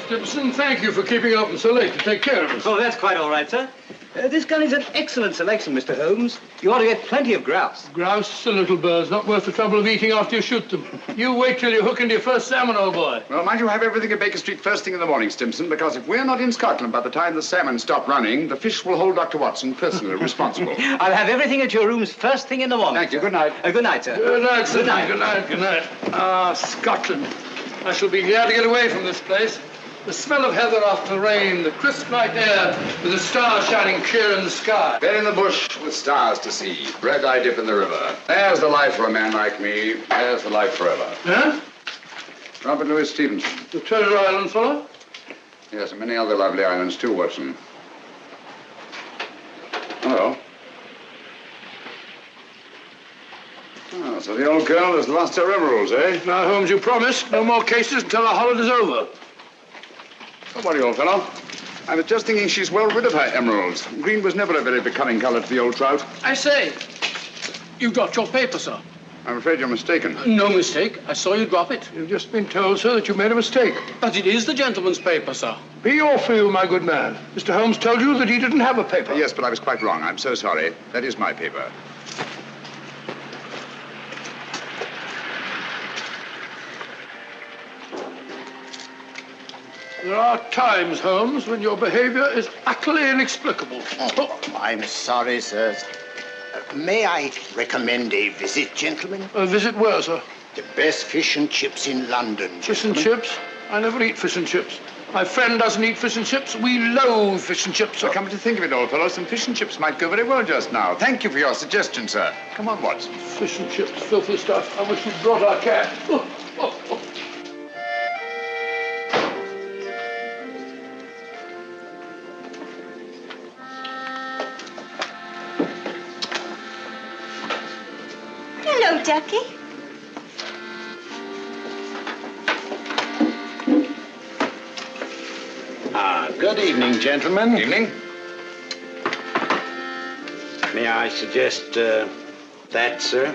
Stimson, thank you for keeping open so late to take care of us. Oh, that's quite all right, sir. This gun is an excellent selection, Mr. Holmes. You ought to get plenty of grouse. Grouse are little birds, not worth the trouble of eating after you shoot them. You wait till you hook into your first salmon, old boy. Well, mind you have everything at Baker Street first thing in the morning, Stimson, because if we're not in Scotland by the time the salmon stop running, the fish will hold Dr. Watson personally responsible. I'll have everything at your rooms first thing in the morning. Thank you. Good night. Good night, sir. Good night, sir. Good night. Good night. Good night. Ah, Scotland. I shall be glad to get away from this place. The smell of heather after rain, the crisp night air with the stars shining clear in the sky. Bed in the bush with stars to see, bread I dip in the river. There's the life for a man like me. There's the life forever. Huh? Robert Louis Stevenson. The Treasure Island fellow? Yes, and many other lovely islands too, Watson. Hello. Oh, so the old girl has lost her emeralds, eh? Now, Holmes, you promised no more cases until our holiday's over. Don't worry, old fellow. I was just thinking she's well rid of her emeralds. Green was never a very becoming color to the old trout. I say, you dropped your paper, sir. I'm afraid you're mistaken. No mistake. I saw you drop it. You've just been told, sir, that you made a mistake. But it is the gentleman's paper, sir. Be or feel, my good man. Mr. Holmes told you that he didn't have a paper. Yes, but I was quite wrong. I'm so sorry. That is my paper. There are times, Holmes, when your behavior is utterly inexplicable. Oh, I'm sorry, sir. May I recommend a visit, gentlemen? A visit where, sir? The best fish and chips in London, Fish and gentlemen. chips? I never eat fish and chips. My friend doesn't eat fish and chips. We loathe fish and chips, sir. Come to think of it, old fellow, some fish and chips might go very well just now. Thank you for your suggestion, sir. Come on, Watson. Fish and chips, filthy stuff. I wish you'd brought our cat. Oh. Hello, Ducky. Good evening, gentlemen. Evening. May I suggest that, sir?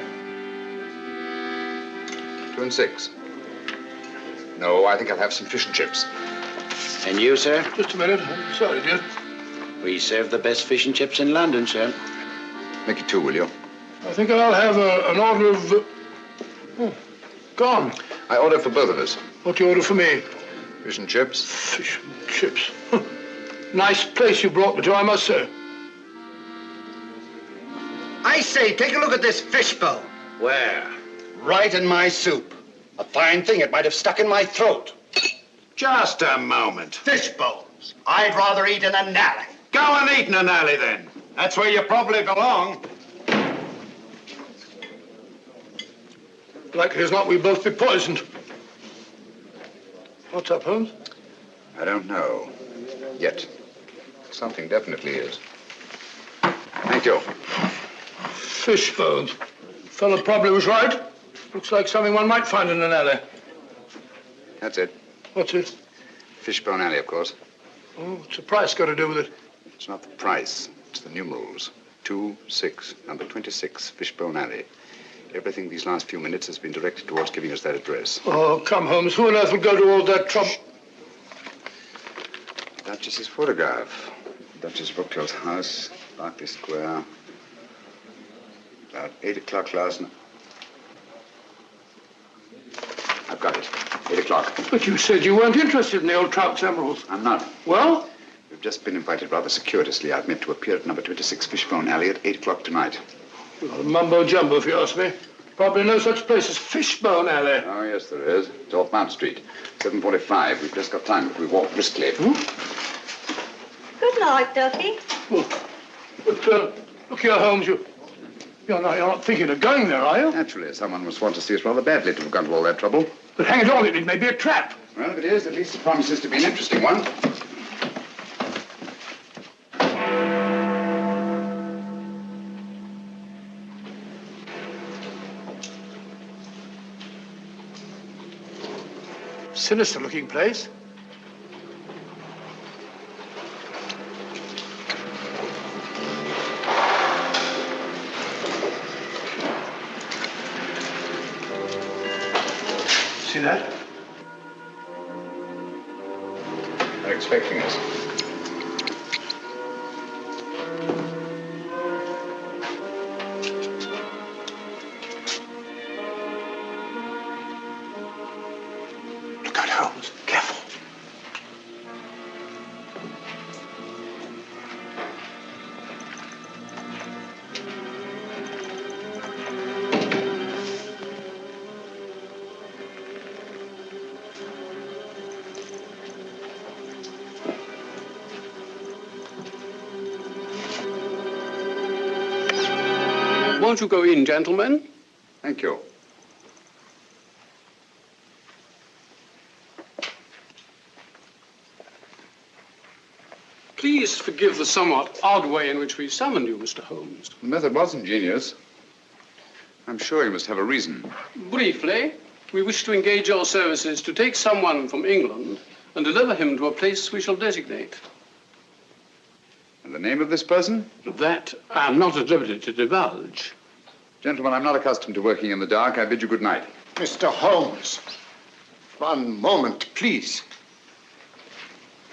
2 and 6. No, I think I'll have some fish and chips. And you, sir? Just a minute. I'm sorry, dear. We serve the best fish and chips in London, sir. Make it 2, will you? I think I'll have an order of... gone. I order for both of us. What do you order for me? Fish and chips. Fish and chips. Nice place you brought me to, I must say. I say, take a look at this fishbowl. Where? Right in my soup. A fine thing. It might have stuck in my throat. Just a moment. Fishbowls. I'd rather eat in an alley. Go and eat in an alley, then. That's where you probably belong. Likely as not, we'll both be poisoned. What's up, Holmes? I don't know. Yet. Something definitely is. Thank you. Fish bones. Fellow probably was right. Looks like something one might find in an alley. That's it. What's it? Fishbone Alley, of course. Oh, what's the price got to do with it? It's not the price. It's the numerals. 2, 6, number 26, Fishbone Alley. Everything these last few minutes has been directed towards giving us that address. Oh, come, Holmes. Who on earth would go to all that trouble? Duchess's photograph. Duchess Brookfield's house, Berkeley Square. About 8 o'clock last night. I've got it. 8 o'clock. But you said you weren't interested in the old trout's emeralds. I'm not. Well? We've just been invited rather circuitously. I've meant to appear at number 26 Fishbone Alley at 8 o'clock tonight. Well, mumbo jumbo, if you ask me. Probably no such place as Fishbone Alley. Oh, yes, there is. It's off Mount Street. 7:45. We've just got time if we walk briskly. Good night, Ducky. Oh, but, look here, Holmes, you're not thinking of going there, are you? Naturally, someone must want to see us rather badly to have gone to all that trouble. But hang it all, it may be a trap. Well, if it is, at least it promises to be an interesting one. Sinister-looking place. See that? expecting us. Look out, Holmes. Careful. Won't you go in, gentlemen? Thank you. Please forgive the somewhat odd way in which we summoned you, Mr. Holmes. The method was ingenious. I'm sure you must have a reason. Briefly, we wish to engage your services to take someone from England and deliver him to a place we shall designate. And the name of this person? That I am not at liberty to divulge. Gentlemen, I'm not accustomed to working in the dark. I bid you good night. Mr. Holmes, one moment, please.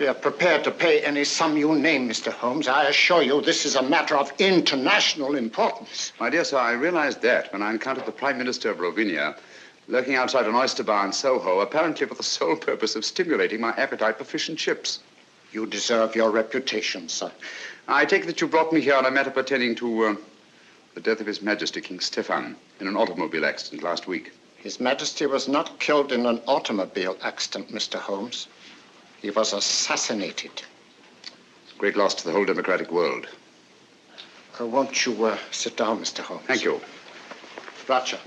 We are prepared to pay any sum you name, Mr. Holmes. I assure you this is a matter of international importance. My dear sir, I realized that when I encountered the Prime Minister of Rovinia lurking outside an oyster bar in Soho, apparently for the sole purpose of stimulating my appetite for fish and chips. You deserve your reputation, sir. I take it that you brought me here on a matter pertaining to the death of His Majesty King Stefan in an automobile accident last week. His Majesty was not killed in an automobile accident, Mr. Holmes. He was assassinated. It's a great loss to the whole democratic world. Won't you sit down, Mr. Holmes? Thank you. Roger.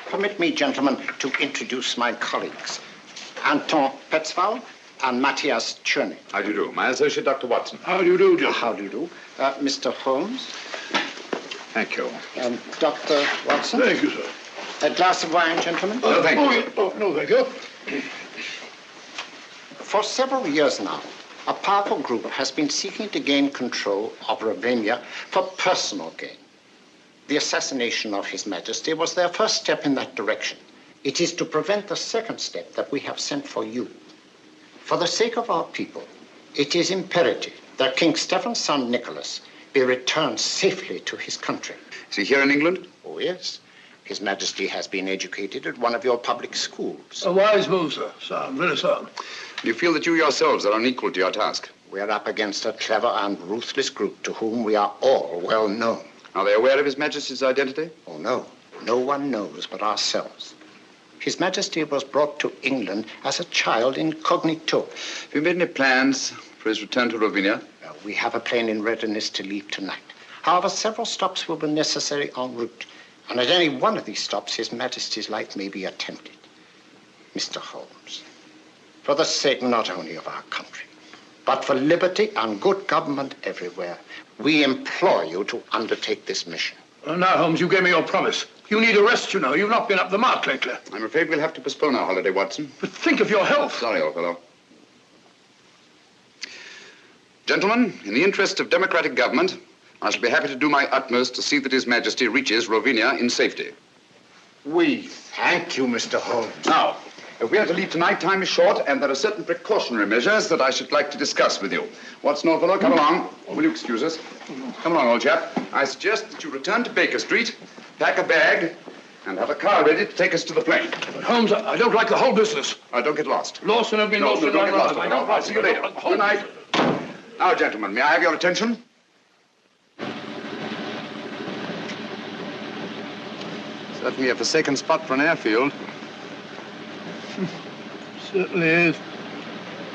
Permit me, gentlemen, to introduce my colleagues. Anton Petzval and Matthias Czerny. How do you do? My associate, Dr. Watson. How do you do, John? How do you do? Mr. Holmes Thank you. and Dr. Watson. Thank you, sir. A glass of wine, gentlemen? No, thank you. yeah. Oh, no, thank you. For several years now, a powerful group has been seeking to gain control of Rovinia for personal gain. The assassination of His Majesty was their first step in that direction. It is to prevent the second step that we have sent for you. For the sake of our people, it is imperative that King Stephen's son, Nikolas, be returned safely to his country. Is he here in England? Oh, yes. His Majesty has been educated at one of your public schools. A wise move, sir. Sound, very sound. Do you feel that you yourselves are unequal to your task? We're up against a clever and ruthless group to whom we are all well known. Are they aware of His Majesty's identity? Oh, no. No one knows but ourselves. His Majesty was brought to England as a child incognito. Have you made any plans for his return to Rovinia? We have a plane in readiness to leave tonight. However, several stops will be necessary en route. And at any one of these stops, His Majesty's life may be attempted. Mr. Holmes, for the sake not only of our country, but for liberty and good government everywhere, we implore you to undertake this mission. Now, Holmes, you gave me your promise. You need a rest, you know. You've not been up the mark lately. I'm afraid we'll have to postpone our holiday, Watson. But think of your health. Sorry, old fellow. Gentlemen, in the interest of democratic government, I shall be happy to do my utmost to see that His Majesty reaches Rovinia in safety. We thank you, Mr. Holmes. Now, if we are to leave tonight, time is short, and there are certain precautionary measures that I should like to discuss with you. Watson, old fellow, come along. Will you excuse us? Come along, old chap. I suggest that you return to Baker Street, pack a bag, and have a car ready to take us to the plane. But, Holmes, I don't like the whole business. Don't get lost. Lost and I've been lost. Don't get lost. I don't I'll see you later. Good night. Now, gentlemen, may I have your attention? Certainly a forsaken spot for an airfield. Certainly is.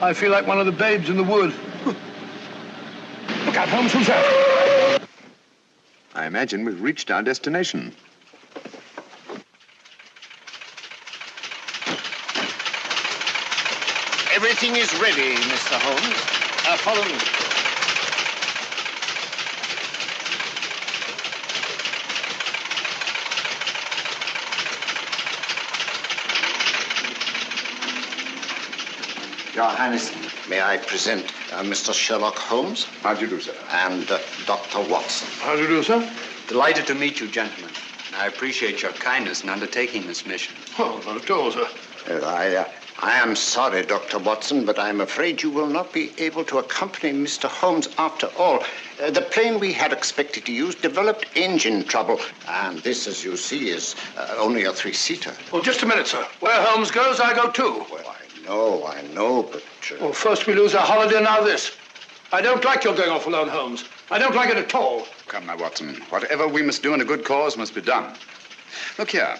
I feel like one of the babes in the wood. Look out, Holmes, who's that? I imagine we've reached our destination. Everything is ready, Mr. Holmes. Follow me. Your Highness, may I present Mr. Sherlock Holmes How do you do, sir? and Dr. Watson. How do you do, sir? Delighted to meet you, gentlemen. I appreciate your kindness in undertaking this mission. Oh, not at all, sir. I am sorry, Dr. Watson, but I'm afraid you will not be able to accompany Mr. Holmes after all. The plane we had expected to use developed engine trouble, and this, as you see, is only a three-seater. Well, just a minute, sir. Where Holmes goes, I go too. Well, I know, but... Well, first we lose our holiday, now this. I don't like your going off alone, Holmes. I don't like it at all. Come now, Watson. Whatever we must do in a good cause must be done. Look here.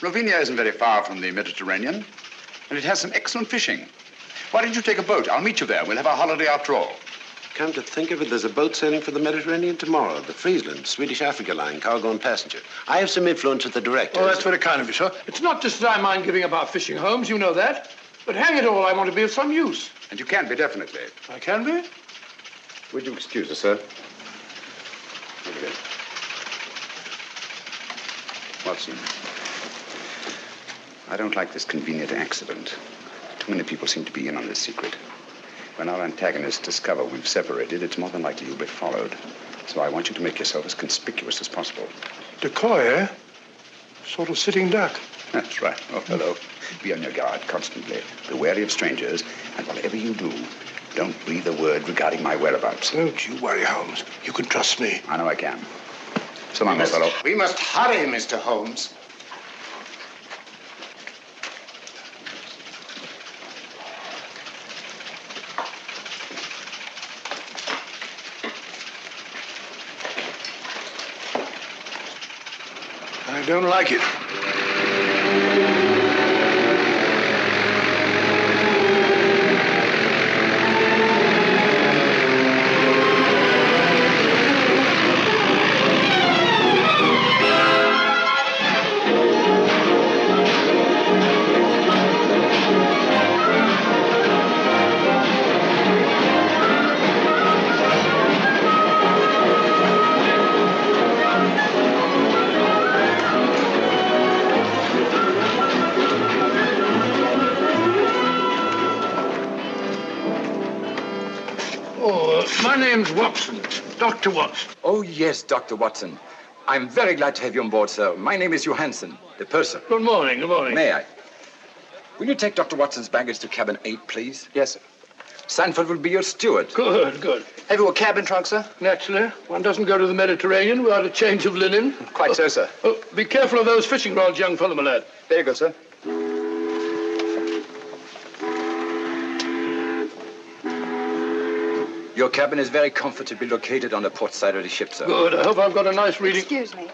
Rovinia isn't very far from the Mediterranean, and it has some excellent fishing. Why don't you take a boat? I'll meet you there. We'll have our holiday after all. Come to think of it, there's a boat sailing for the Mediterranean tomorrow, the Friesland, Swedish Africa line, cargo and passenger. I have some influence with the director. Oh, that's very kind of you, sir. It's not just that I mind giving up our fishing, Holmes. You know that. But hang it all, I want to be of some use. And you can be, definitely. I can be? Would you excuse us, sir? Watson, I don't like this convenient accident. Too many people seem to be in on this secret. When our antagonists discover we've separated, it's more than likely you'll be followed. So I want you to make yourself as conspicuous as possible. Decoy, eh? Sort of sitting duck. That's right. Oh, hello. Be on your guard constantly. Be wary of strangers, and whatever you do, don't breathe a word regarding my whereabouts. Don't you worry, Holmes. You can trust me. I know I can. So long, old fellow. We must hurry, Mr. Holmes. I don't like it. My name's Watson, Dr. Watson. Oh, yes, Dr. Watson. I'm very glad to have you on board, sir. My name is Johansson, the purser. Good morning, good morning. May I? Will you take Dr. Watson's baggage to cabin 8, please? Yes, sir. Sanford will be your steward. Good, good. Have you a cabin trunk, sir? Naturally. One doesn't go to the Mediterranean without a change of linen. Quite so, sir. Oh, be careful of those fishing rods, young fellow, my lad. There you go, sir. Your cabin is very comfortably located on the port side of the ship, sir. Good. I hope I've got a nice reading. Excuse me.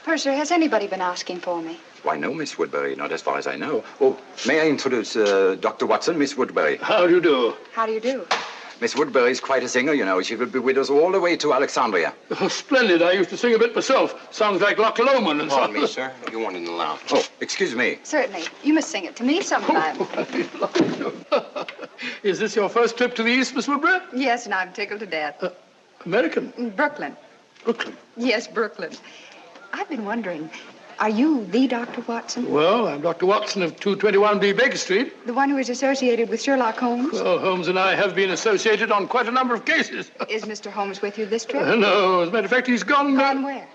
Purser, has anybody been asking for me? Why, no, Miss Woodbury, not as far as I know. Oh, may I introduce Dr. Watson, Miss Woodbury? How do you do? How do you do? Miss Woodbury is quite a singer, you know. She will be with us all the way to Alexandria. Oh, splendid. I used to sing a bit myself. Sounds like Loch Lomond and Pardon so. me, sir. You want in the lounge. Oh, excuse me. Certainly. You must sing it to me sometime. Is this your first trip to the East, Miss Woodbury? Yes, and I'm tickled to death. American? Brooklyn. Brooklyn. Yes, Brooklyn. I've been wondering, are you the Dr. Watson? Well, I'm Dr. Watson of 221B Baker Street. The one who is associated with Sherlock Holmes? Well, Holmes and I have been associated on quite a number of cases. Is Mr. Holmes with you this trip? No, as a matter of fact, he's gone. Gone where?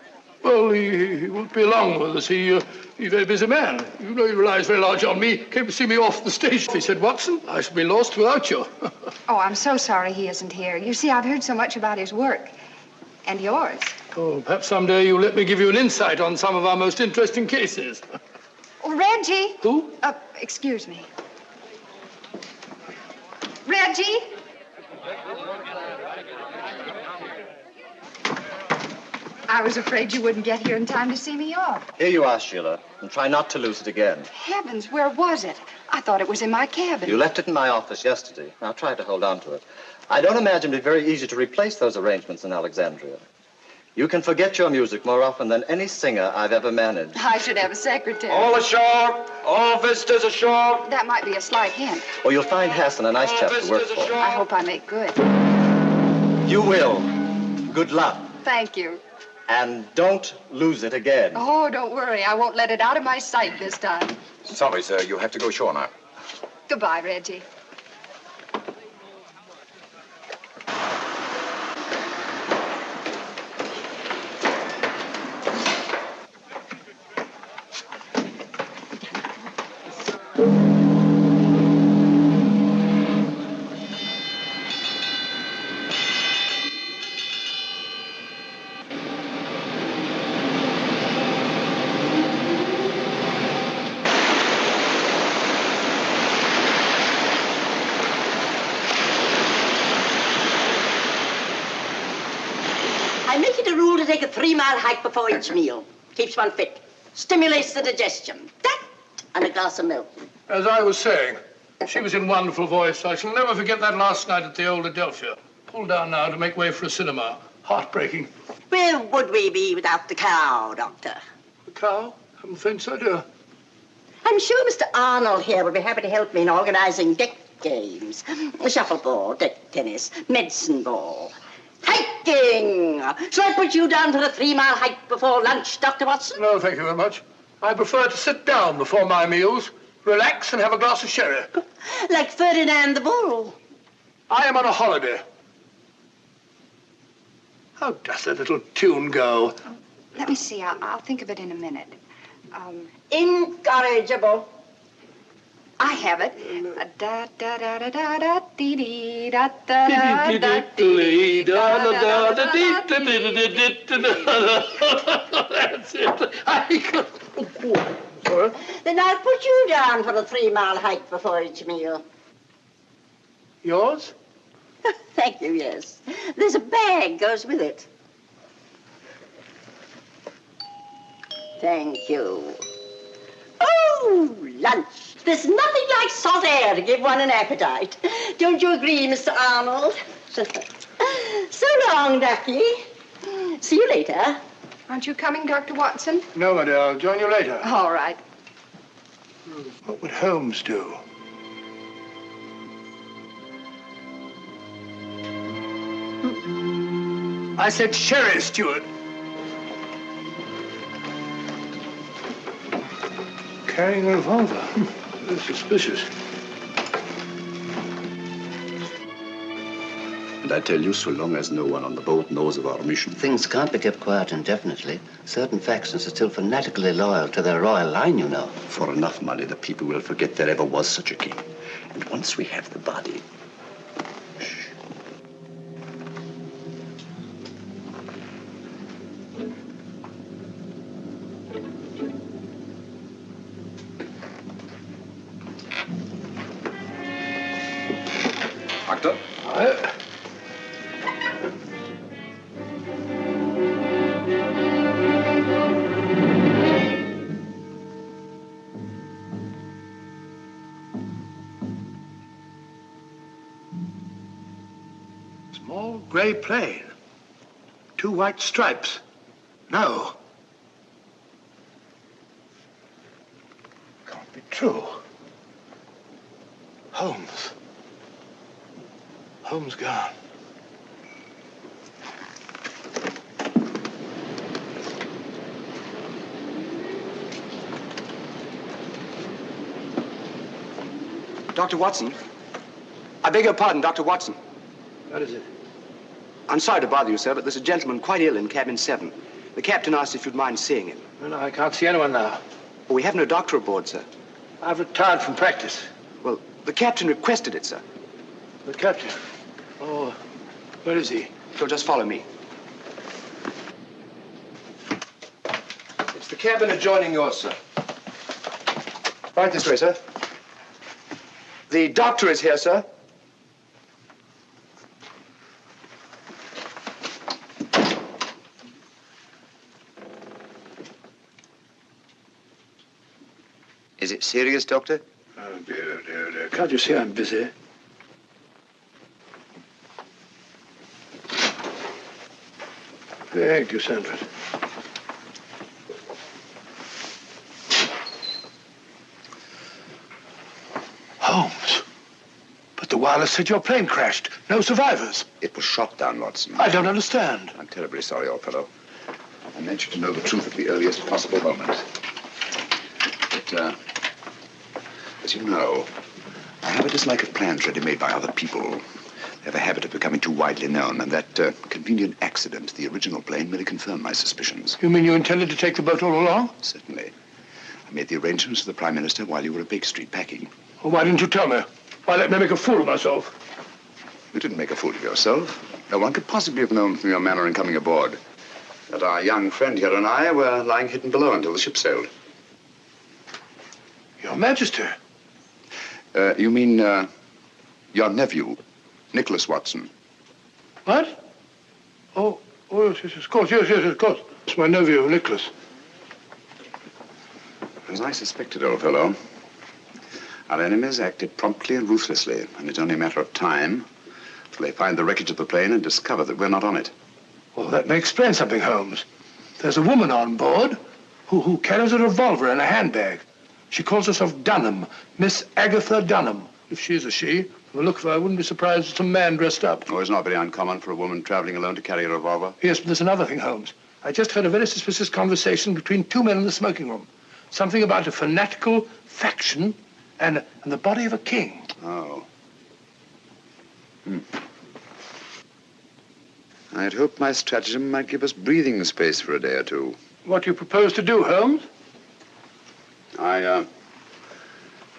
Well, he won't be along with us. He's a very busy man. You know he relies very large on me. Came to see me off the station. He said, Watson, I shall be lost without you. Oh, I'm so sorry he isn't here. You see, I've heard so much about his work. And yours. Oh, perhaps someday you'll let me give you an insight on some of our most interesting cases. Oh, Reggie. Who? Excuse me. Reggie? I was afraid you wouldn't get here in time to see me off. Here you are, Sheila, and try not to lose it again. Heavens, where was it? I thought it was in my cabin. You left it in my office yesterday. Now try to hold on to it. I don't imagine it'd be very easy to replace those arrangements in Alexandria. You can forget your music more often than any singer I've ever managed. I should have a secretary. All ashore! All visitors ashore! That might be a slight hint. Or you'll find Hassan a nice chap to work for. I hope I make good. You will. Good luck. Thank you. And don't lose it again. Oh, don't worry. I won't let it out of my sight this time. Sorry, sir. You have to go ashore now. Goodbye, Reggie. I make it a rule to take a 3-mile hike before each meal. Keeps one fit. Stimulates the digestion. That and a glass of milk. As I was saying, she was in wonderful voice. I shall never forget that last night at the old Adelphia. Pulled down now to make way for a cinema. Heartbreaking. Where would we be without the cow, Doctor? The cow? Haven't the faintest idea. I'm sure Mr. Arnold here would be happy to help me in organizing deck games. Shuffleboard, deck tennis, medicine ball. Hiking! Shall I put you down for a 3-mile hike before lunch, Dr. Watson? No, thank you very much. I prefer to sit down before my meals, relax and have a glass of sherry. Like Ferdinand the Bull. I am on a holiday. How does that little tune go? Let me see. I'll think of it in a minute. Incorrigible. I have it. Da da da da da da dee dee da da da da dee da da da da That's it. Sorry? Then I'll put you down for a 3-mile hike before each meal. Yours? Thank you, yes. There's a bag goes with it. Thank you. Oh, lunch. There's nothing like salt air to give one an appetite. Don't you agree, Mr. Arnold? So long, Ducky. See you later. Aren't you coming, Dr. Watson? No, my dear. I'll join you later. All right. What would Holmes do? I said sherry, Stewart. Carrying a revolver. Very suspicious. And I tell you, so long as no one on the boat knows of our mission. Things can't be kept quiet indefinitely. Certain factions are still fanatically loyal to their royal line, you know. For enough money, the people will forget there ever was such a king. And once we have the body... Shh. Doctor? Aye. Small gray plane. 2 white stripes. No. Can't be true. Holmes. Holmes gone. Dr. Watson. I beg your pardon, Dr. Watson. What is it? I'm sorry to bother you, sir, but there's a gentleman quite ill in cabin 7. The captain asked if you'd mind seeing him. No, I can't see anyone now. Well, we have no doctor aboard, sir. I've retired from practice. Well, the captain requested it, sir. The captain? Oh, where is he? So just follow me. It's the cabin adjoining yours, sir. Right this way, sir. The doctor is here, sir. Is it serious, Doctor? Oh, dear, dear, dear. Can't you see I'm busy? Thank you, Sandford. Holmes. But the wireless said your plane crashed. No survivors. It was shot down, Watson. I don't understand. I'm terribly sorry, old fellow. I meant you to know the truth at the earliest possible moment. But, as you know, I have a dislike of plans ready-made by other people. They have a habit of becoming too widely known, and that convenient accident, the original plane, merely confirmed my suspicions. You mean you intended to take the boat all along? Certainly. I made the arrangements with the Prime Minister while you were at Baker Street packing. Well, why didn't you tell me? Why let me make a fool of myself? You didn't make a fool of yourself. No one could possibly have known from your manner in coming aboard that our young friend here and I were lying hidden below until the ship sailed. Your Majesty. You mean, your nephew, Nikolas Watson. What? Oh, yes, of course, yes, of course. It's my nephew, Nicholas. As I suspected, old fellow, our enemies acted promptly and ruthlessly, and it's only a matter of time till they find the wreckage of the plane and discover that we're not on it. Well, that may explain something, Holmes. There's a woman on board who carries a revolver in a handbag. She calls herself Dunham, Miss Agatha Dunham. If she's a she, from the look of her, I wouldn't be surprised it's a man dressed up. Oh, it's not very uncommon for a woman traveling alone to carry a revolver. Yes, but there's another thing, Holmes. I just heard a very suspicious conversation between two men in the smoking room. Something about a fanatical faction and the body of a king. Oh. I had hoped my stratagem might give us breathing space for a day or two. What do you propose to do, Holmes?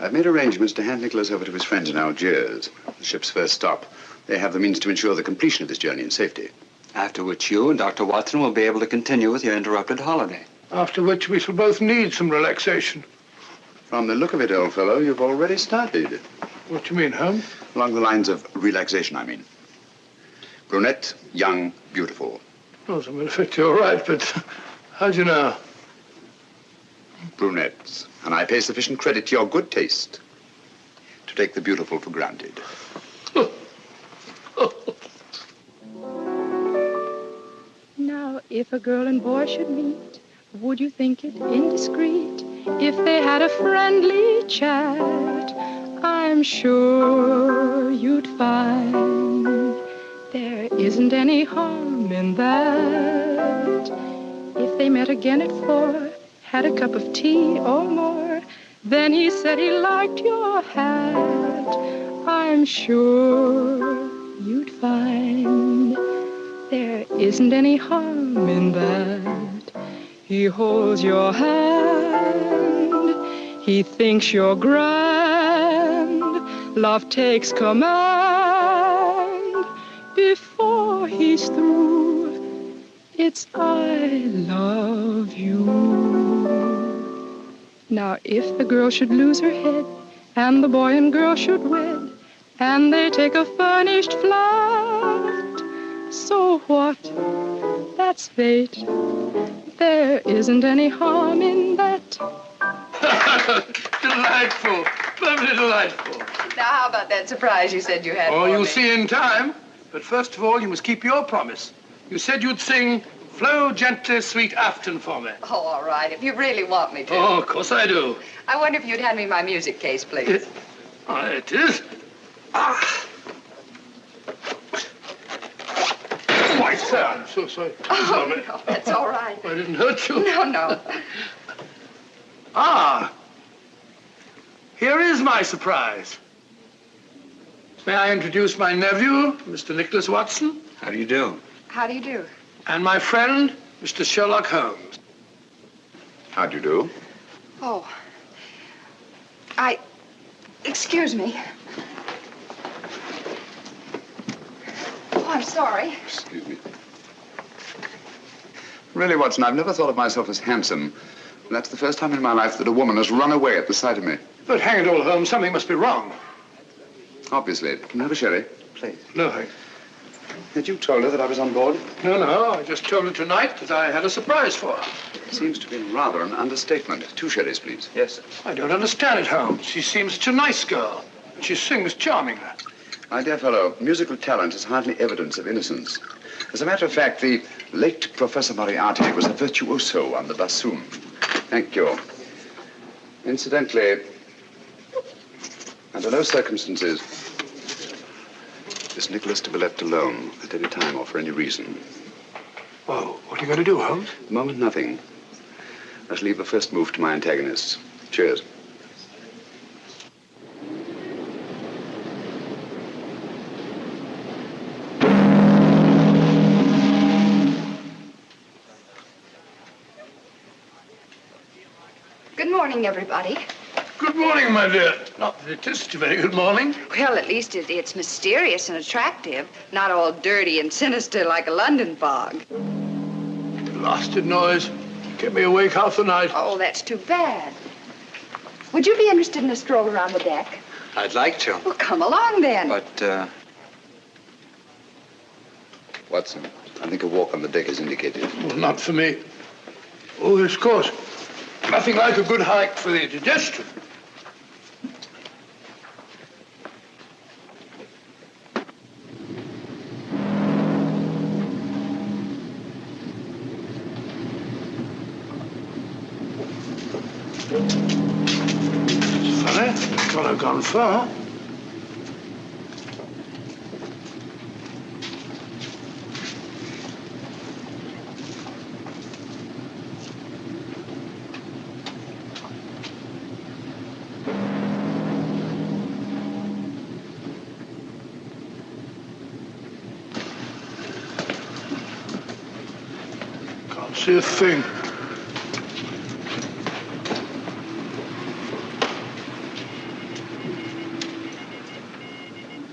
I've made arrangements to hand Nikolas over to his friends in Algiers, the ship's first stop. They have the means to ensure the completion of this journey in safety. After which you and Dr. Watson will be able to continue with your interrupted holiday. After which we shall both need some relaxation. From the look of it, old fellow, you've already started. What do you mean, Holmes? Along the lines of relaxation, I mean. Brunette, young, beautiful. Oh, so in effect, you're right, but how do you know? Brunettes. And I pay sufficient credit to your good taste to take the beautiful for granted. Now, if a girl and boy should meet, would you think it indiscreet if they had a friendly chat? I'm sure you'd find there isn't any harm in that. If they met again at 4, had a cup of tea or more, then he said he liked your hat, I'm sure you'd find there isn't any harm in that. He holds your hand, he thinks you're grand, love takes command. Before he's through, it's I love you. Now, if the girl should lose her head, and the boy and girl should wed, and they take a furnished flat, so what? That's fate. There isn't any harm in that. Delightful. Perfectly delightful. Now, how about that surprise you said you had Oh, for you'll me? see in time. But first of all, you must keep your promise. You said you'd sing Flow Gently, Sweet Afton for me. Oh, all right, if you really want me to. Oh, of course I do. I wonder if you'd hand me my music case, please. It is. Ah. Why, sir, I'm so sorry. Oh, no, that's all right. I didn't hurt you. No. Ah. Here is my surprise. May I introduce my nephew, Mr. Nicholas Watson? How do you do? How do you do? And my friend, Mr. Sherlock Holmes. How do you do? Oh. Excuse me. Oh, I'm sorry. Excuse me. Really, Watson, I've never thought of myself as handsome. And that's the first time in my life that a woman has run away at the sight of me. But hang it all, Holmes, something must be wrong. Obviously. Can I have a sherry? Please. No, thanks. Had you told her that I was on board? No, I just told her tonight that I had a surprise for her. It seems to be rather an understatement. 2 sherries, please. Yes, sir. I don't understand it, Holmes. She seems such a nice girl, and she sings charmingly. My dear fellow, musical talent is hardly evidence of innocence. As a matter of fact, the late Professor Moriarty was a virtuoso on the bassoon. Thank you. Incidentally, under no circumstances is Nicholas to be left alone at any time or for any reason. Well, what are you going to do, Holmes? At the moment, nothing. I shall leave the first move to my antagonists. Cheers. Good morning, everybody. Good morning, my dear. Not that it is a very good morning. Well, at least it's mysterious and attractive, not all dirty and sinister like a London fog. Blasted noise. Kept me awake half the night. Oh, that's too bad. Would you be interested in a stroll around the deck? I'd like to. Well, come along then. But, Watson, I think a walk on the deck is indicated. Well, not for me. Oh, yes, of course. Nothing like a good hike for the digestion. It's funny. Well, I've gone far. Can't see a thing.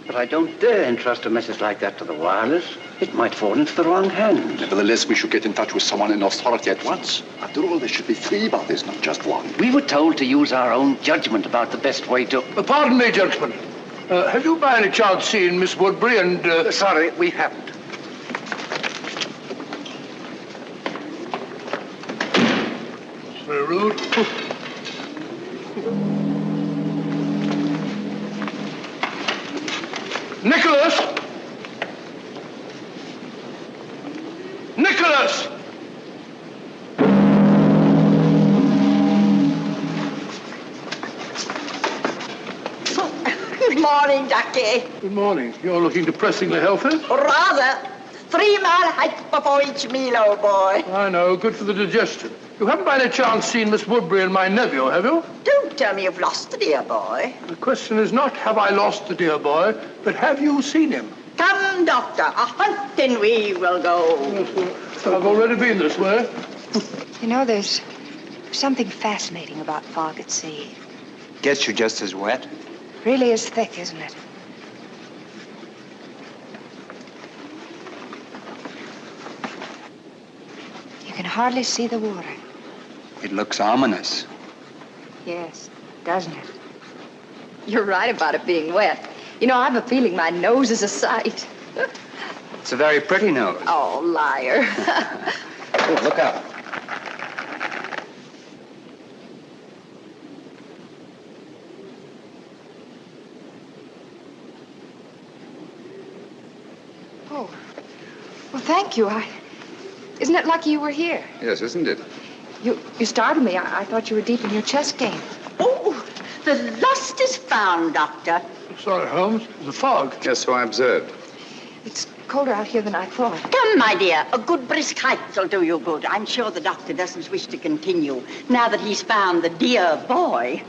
But I don't dare entrust a message like that to the wireless. It might fall into the wrong hands. Nevertheless, we should get in touch with someone in authority at once. After all, there should be 3 bodies, not just 1. We were told to use our own judgment about the best way to... Pardon me, gentlemen. Have you by any chance seen Miss Woodbury and... Sorry, we haven't. Very rude. Nicholas! Nicholas! Good morning, Ducky. Good morning. You're looking depressingly healthy. Rather. 3-mile hike before each meal, old boy. I know. Good for the digestion. You haven't by any chance seen Miss Woodbury and my nephew, have you? Don't tell me you've lost the dear boy. The question is not have I lost the dear boy, but have you seen him? Come, Doctor, a hunting we will go. Yes, I've already been this way. You know, there's something fascinating about fog at sea. Gets you just as wet. Really is thick, isn't it? You can hardly see the water. It looks ominous. Yes, doesn't it? You're right about it being wet. You know, I have a feeling my nose is a sight. It's a very pretty nose. Oh, liar. Oh, look out. Oh, well, thank you. Isn't it lucky you were here? Yes, isn't it? You startled me. I thought you were deep in your chess game. Oh, the lost is found, Doctor. Sorry, Holmes. The fog. Yes, so I observed. It's colder out here than I thought. Come, my dear. A good brisk hike will do you good. I'm sure the doctor doesn't wish to continue now that he's found the dear boy.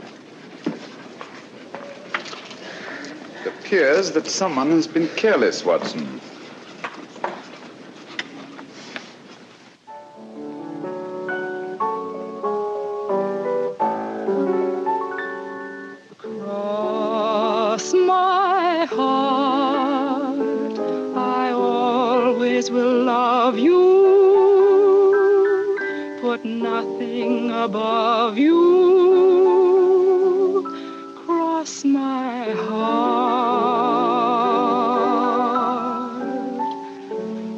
It appears that someone has been careless, Watson. Cross my heart, I always will love you. Put nothing above you. Cross my heart.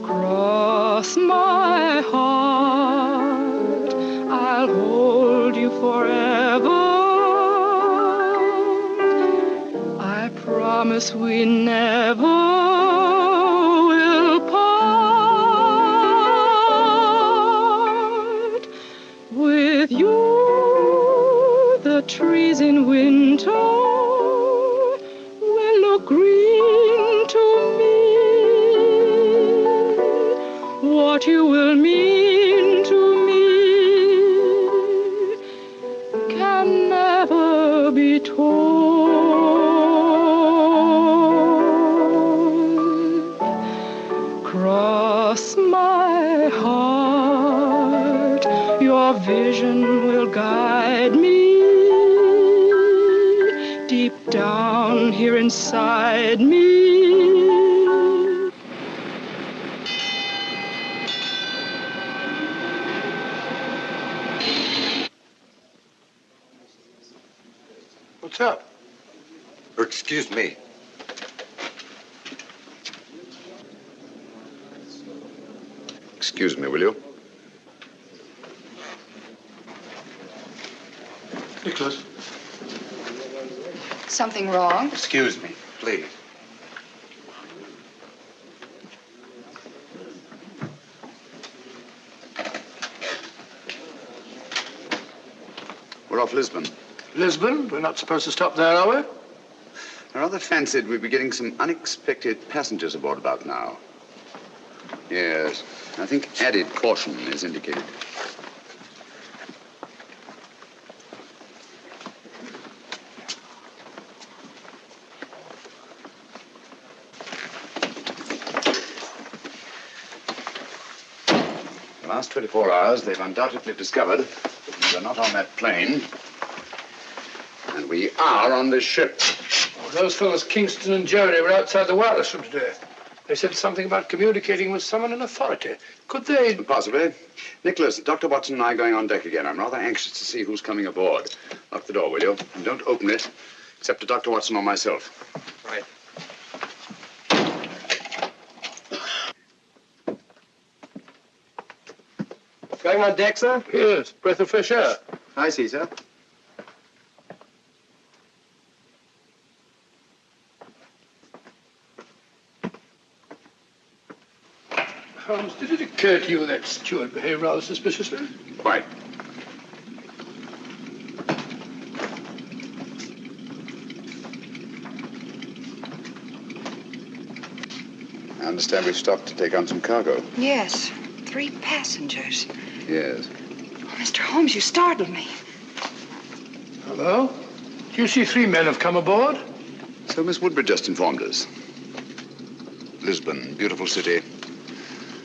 Cross my heart, I'll hold you forever. I promise we never will part. With you, the trees in winter will look green to me. What you will mean to me can never be told. Cross my heart, your vision will guide me deep down here inside me. What's up? Excuse me. Excuse me, will you? Nicholas. Something wrong? Excuse me, please. We're off Lisbon. Lisbon? We're not supposed to stop there, are we? I rather fancied we'd be getting some unexpected passengers aboard about now. Yes, I think added caution is indicated. The last 24 hours, they've undoubtedly discovered that we're not on that plane, and we are on this ship. Oh, those fellows, Kingston and Jerry, were outside the wireless room today. They said something about communicating with someone in authority. Could they? Possibly. Nicholas, Dr. Watson and I are going on deck again. I'm rather anxious to see who's coming aboard. Lock the door, will you? And don't open it, except to Dr. Watson or myself. Right. Going on deck, sir? Yes, breath of fresh air. I see, sir. Holmes, did it occur to you that steward behaved rather suspiciously? Quite. I understand we've stopped to take on some cargo. Yes, 3 passengers. Yes. Oh, Mr. Holmes, you startled me. Hello? Do you see 3 men have come aboard? So Miss Woodbridge just informed us. Lisbon, beautiful city.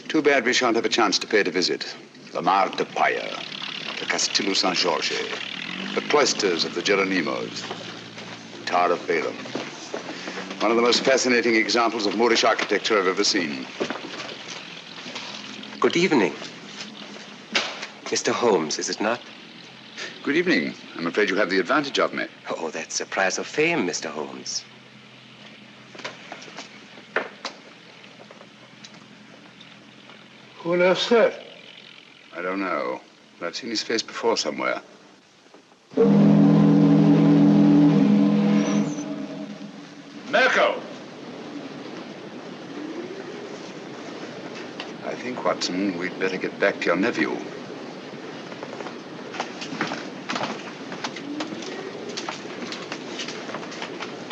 Too bad we shan't have a chance to pay it a visit. The Mar de Paya, the Castillo San Jorge, the cloisters of the Geronimos, Tower of Balaam. One of the most fascinating examples of Moorish architecture I've ever seen. Good evening. Mr. Holmes, is it not? Good evening. I'm afraid you have the advantage of me. Oh, that's a prize of fame, Mr. Holmes. Who on earth's that? I don't know, but I've seen his face before somewhere. Mirko! I think, Watson, we'd better get back to your nephew.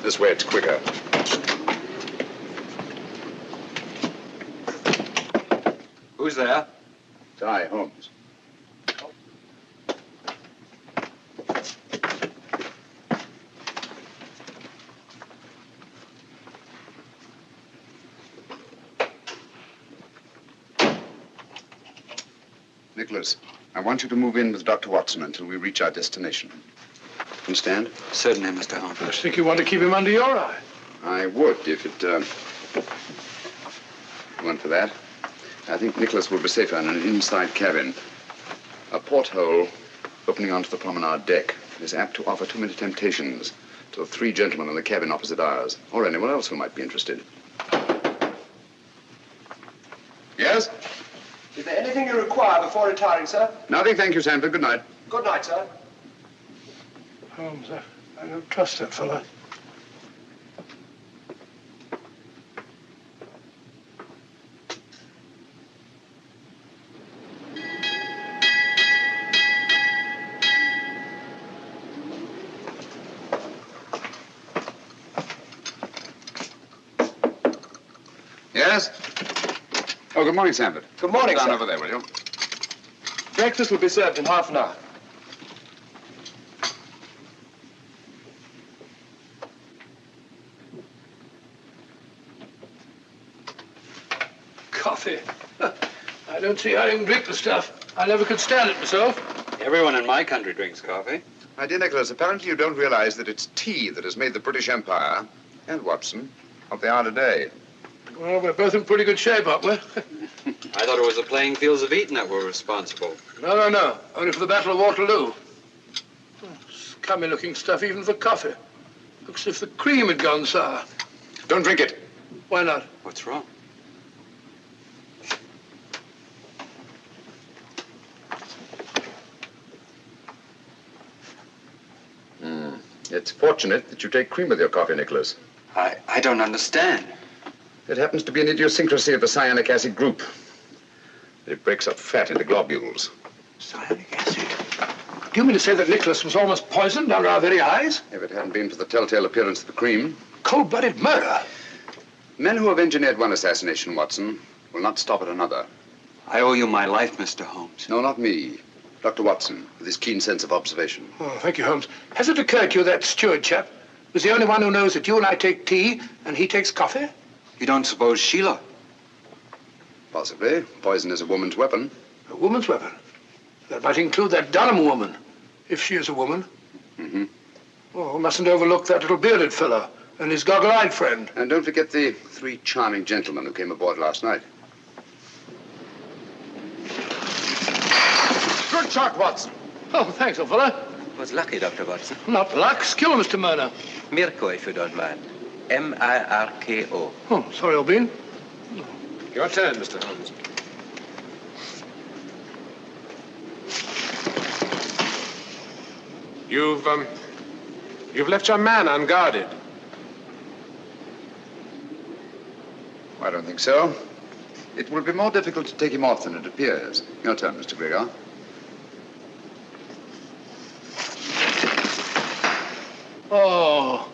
This way, it's quicker. Who's there? It's I, Holmes. Nicholas, I want you to move in with Dr. Watson until we reach our destination. Understand? Certainly, Mr. Holmes. I think you want to keep him under your eye. I would, if it went for that. I think Nicholas will be safer in an inside cabin. A porthole opening onto the promenade deck is apt to offer too many temptations to the 3 gentlemen in the cabin opposite ours, or anyone else who might be interested. Yes? Is there anything you require before retiring, sir? Nothing, thank you, Sanford. Good night. Good night, sir. Holmes, I don't trust that fellow. Yes? Oh, good morning, Sanford. Good morning, Down sir. over there, will you? Breakfast will be served in half an hour. Coffee. I don't see how you can drink the stuff. I never could stand it myself. Everyone in my country drinks coffee. My dear Nicholas, apparently you don't realize that it's tea that has made the British Empire, and Watson, what they are today. Well, we're both in pretty good shape, aren't we? I thought it was the playing fields of Eton that were responsible. No. Only for the Battle of Waterloo. Scummy-looking stuff, even for coffee. Looks as if the cream had gone sour. Don't drink it. Why not? What's wrong? It's fortunate that you take cream with your coffee, Nicholas. I don't understand. It happens to be an idiosyncrasy of the cyanic acid group. It breaks up fat into globules. Cyanic acid? Do you mean to say that Nicholas was almost poisoned under our very eyes? If it hadn't been for the telltale appearance of the cream. Cold-blooded murder. Men who have engineered one assassination, Watson, will not stop at another. I owe you my life, Mr. Holmes. No, not me. Dr. Watson, with his keen sense of observation. Oh, thank you, Holmes. Has it occurred to you that steward chap was the only one who knows that you and I take tea and he takes coffee? You don't suppose Sheila? Possibly. Poison is a woman's weapon. A woman's weapon? That might include that Dunham woman, if she is a woman. Mm-hmm. Oh, mustn't overlook that little bearded fellow and his goggle-eyed friend. And don't forget the 3 charming gentlemen who came aboard last night. Good shot, Watson. Oh, thanks, old fellow. Was lucky, Dr. Watson. Not luck. Skill, Mr. Murner. Mirko, if you don't mind. M-I-R-K-O. Oh, sorry, old bean. Your turn, Mr. Holmes. You've left your man unguarded. I don't think so. It will be more difficult to take him off than it appears. Your turn, Mr. Gregor. Oh,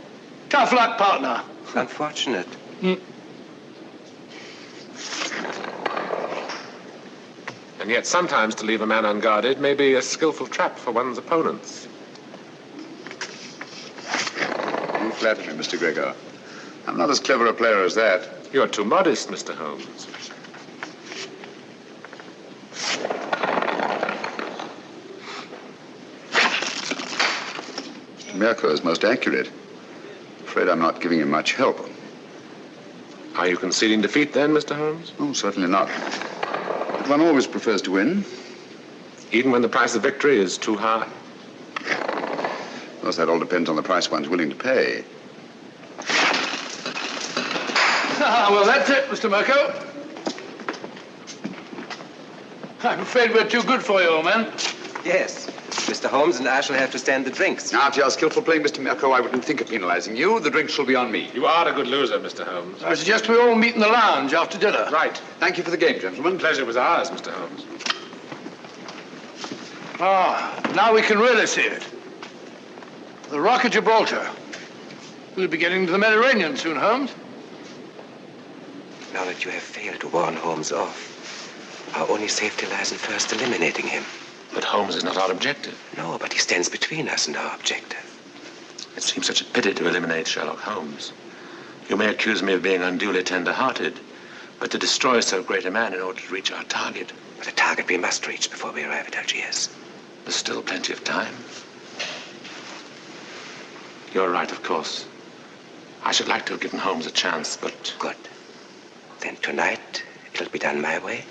tough luck, partner. Unfortunate. And yet sometimes to leave a man unguarded may be a skillful trap for one's opponents. You flatter me, Mr. Gregor. I'm not as clever a player as that. You're too modest, Mr. Holmes. Mr. Mirko is most accurate. Afraid I'm not giving him much help. Are you conceding defeat then, Mr. Holmes? Oh, certainly not. But one always prefers to win. Even when the price of victory is too high? Of course, that all depends on the price one's willing to pay. Ah, well, that's it, Mr. Mirko. I'm afraid we're too good for you, old man. Yes. Mr. Holmes and I shall have to stand the drinks. Now, to your skillful playing, Mr. Mirko, I wouldn't think of penalizing you. The drink shall be on me. You are a good loser, Mr. Holmes. I suggest we all meet in the lounge after dinner. Right. Thank you for the game, gentlemen. Pleasure was ours, Mr. Holmes. Ah, now we can really see it. The Rock of Gibraltar. We'll be getting to the Mediterranean soon, Holmes. Now that you have failed to warn Holmes off, our only safety lies in first eliminating him. But Holmes is not our objective. No, but he stands between us and our objective. It seems such a pity to eliminate Sherlock Holmes. You may accuse me of being unduly tender-hearted, but to destroy so great a man in order to reach our target. But a target we must reach before we arrive at Algiers. There's still plenty of time. You're right, of course. I should like to have given Holmes a chance, but... Good. Then tonight, it'll be done my way.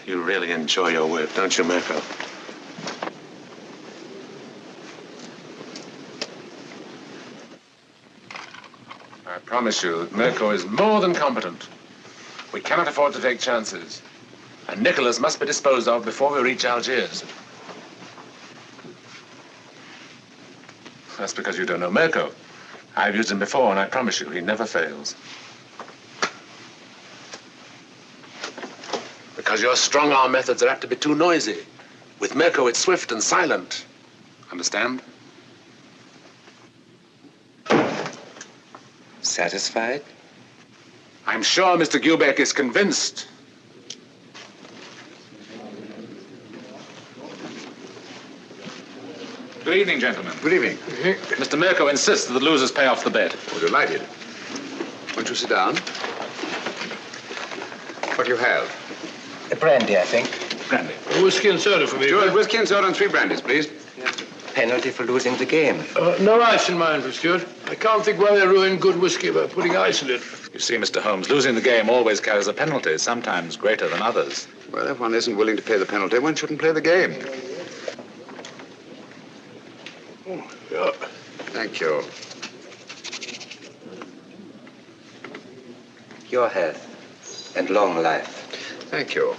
You really enjoy your work, don't you, Mirko? I promise you that Mirko is more than competent. We cannot afford to take chances. And Nikolas must be disposed of before we reach Algiers. That's because you don't know Mirko. I've used him before, and I promise you, he never fails. Because your strong-arm methods are apt to be too noisy. With Mirko, it's swift and silent. Understand? Satisfied? I'm sure Mr. Gubeck is convinced. Good evening, gentlemen. Good evening. Mr. Mirko insists that the losers pay off the bet. Oh, delighted. Won't you sit down? What do you have? A brandy, I think. Brandy. A whiskey and soda for me. Stuart, whiskey and soda and 3 brandies, please. Penalty for losing the game. No ice in mine for Stuart. I can't think why they ruin good whiskey by putting ice in it. You see, Mr. Holmes, losing the game always carries a penalty, sometimes greater than others. Well, if one isn't willing to pay the penalty, one shouldn't play the game. Oh, yeah. Thank you. Your health and long life. Thank you.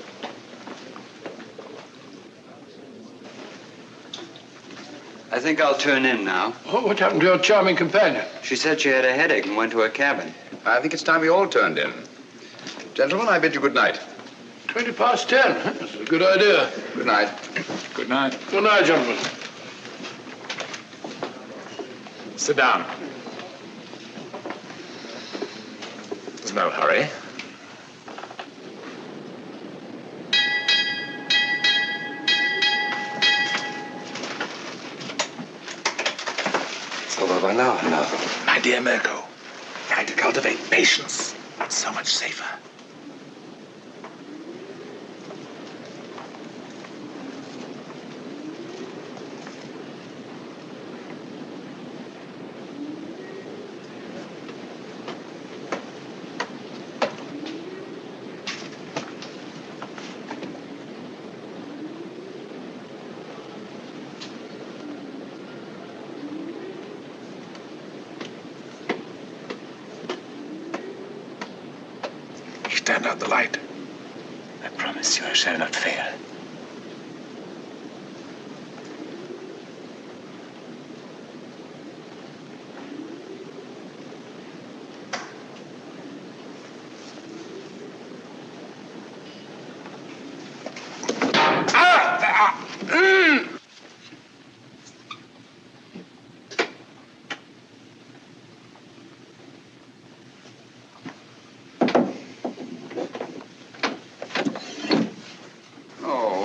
I think I'll turn in now. Oh, what happened to your charming companion? She said she had a headache and went to her cabin. I think it's time we all turned in. Gentlemen, I bid you good night. 10:20. That's a good idea. Good night. Good night. Good night, gentlemen. Sit down. There's no hurry. It's over by now. My dear Mirko, try to cultivate patience. It's so much safer. Stand out the light. I promise you I shall not fail.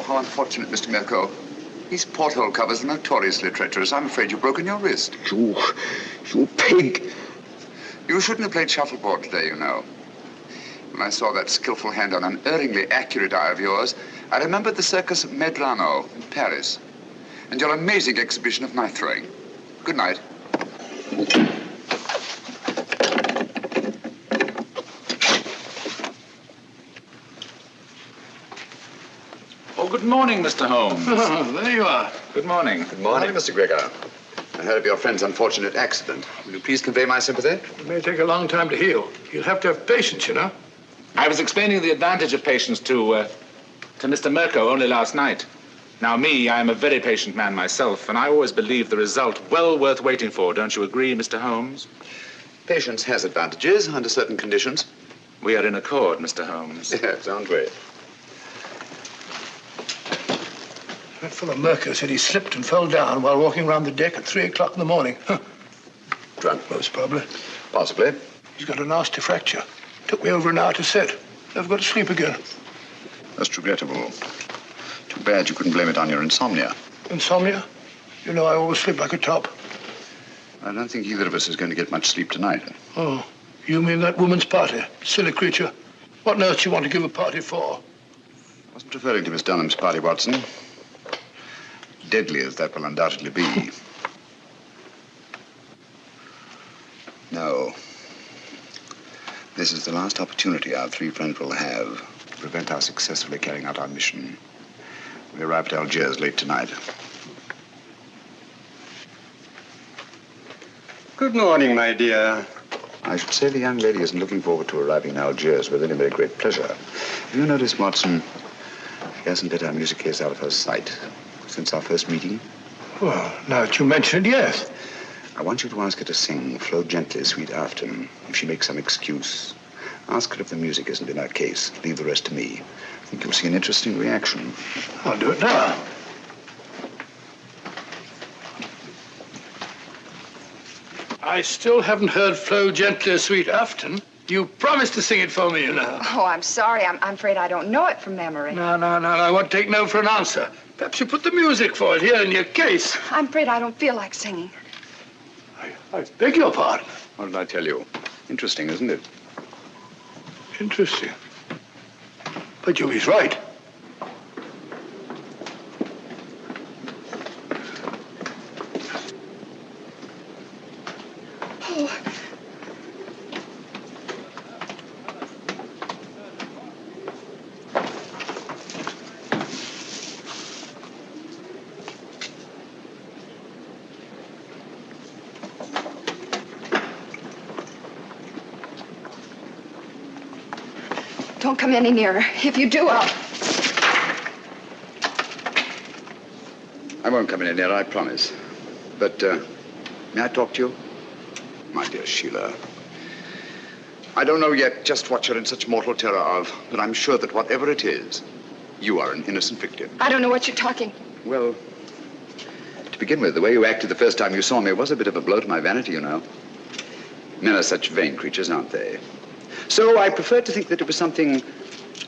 How unfortunate, Mr. Mirko. These porthole covers are notoriously treacherous. I'm afraid you've broken your wrist. You pig! You shouldn't have played shuffleboard today, you know. When I saw that skillful hand on an unerringly accurate eye of yours, I remembered the circus of Medrano in Paris and your amazing exhibition of knife throwing. Good night. Oh, good morning, Mr. Holmes. Oh, there you are. Good morning. Good morning, Mr. Gregor. I heard of your friend's unfortunate accident. Will you please convey my sympathy? It may take a long time to heal. You'll have to have patience, you know. I was explaining the advantage of patience to Mr. Mirko only last night. Now, I am a very patient man myself, and I always believe the result well worth waiting for. Don't you agree, Mr. Holmes? Patience has advantages under certain conditions. We are in accord, Mr. Holmes. Yes, aren't we? That fellow Mirko said he slipped and fell down while walking around the deck at 3 o'clock in the morning. Huh. Drunk, most probably. Possibly. He's got a nasty fracture. Took me over an hour to set. Never got to sleep again. That's regrettable. Too bad you couldn't blame it on your insomnia. Insomnia? You know I always sleep like a top. I don't think either of us is going to get much sleep tonight. Oh, you mean that woman's party? Silly creature. What on earth do you want to give a party for? I wasn't referring to Miss Dunham's party, Watson. Deadly as that will undoubtedly be. No. This is the last opportunity our three friends will have to prevent our successfully carrying out our mission. We arrive at Algiers late tonight. Good morning, my dear. I should say the young lady isn't looking forward to arriving in Algiers with any very great pleasure. Have you noticed, Watson, she hasn't let our music case out of her sight since our first meeting? Well, now that you mention it, yes. I want you to ask her to sing Flow Gently, Sweet Afton. If she makes some excuse, ask her if the music isn't in her case. Leave the rest to me. I think you'll see an interesting reaction. I'll do it now. I still haven't heard Flow Gently, Sweet Afton. You promised to sing it for me, you know. Oh, I'm sorry. I'm afraid I don't know it from memory. No. I won't take no for an answer. Perhaps you put the music for it here in your case. I'm afraid I don't feel like singing. I beg your pardon. What did I tell you? Interesting, isn't it? Interesting. But he's right. Oh. Don't come any nearer. If you do, I won't come any nearer, I promise. But, may I talk to you? My dear Sheila, I don't know yet just what you're in such mortal terror of, but I'm sure that whatever it is, you are an innocent victim. I don't know what you're talking. Well, to begin with, the way you acted the first time you saw me was a bit of a blow to my vanity, you know. Men are such vain creatures, aren't they? So I prefer to think that it was something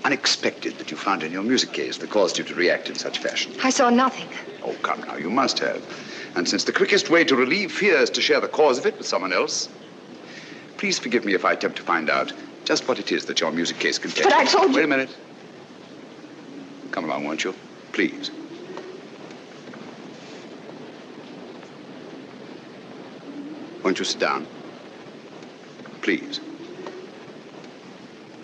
unexpected that you found in your music case that caused you to react in such fashion. I saw nothing. Oh, come now, you must have. And since the quickest way to relieve fear is to share the cause of it with someone else, please forgive me if I attempt to find out just what it is that your music case contains. But I told you... Wait a minute. Come along, won't you? Please. Won't you sit down? Please.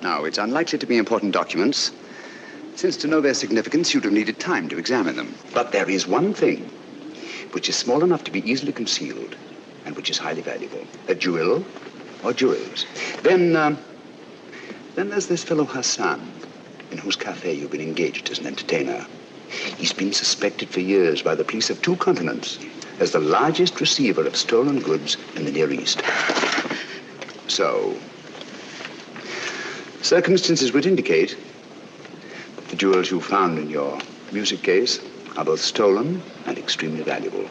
Now, it's unlikely to be important documents, since to know their significance, you'd have needed time to examine them. But there is one thing which is small enough to be easily concealed and which is highly valuable. A jewel or jewels. Then there's this fellow Hassan, in whose cafe you've been engaged as an entertainer. He's been suspected for years by the police of 2 continents as the largest receiver of stolen goods in the Near East. So, circumstances would indicate that the jewels you found in your music case are both stolen and extremely valuable.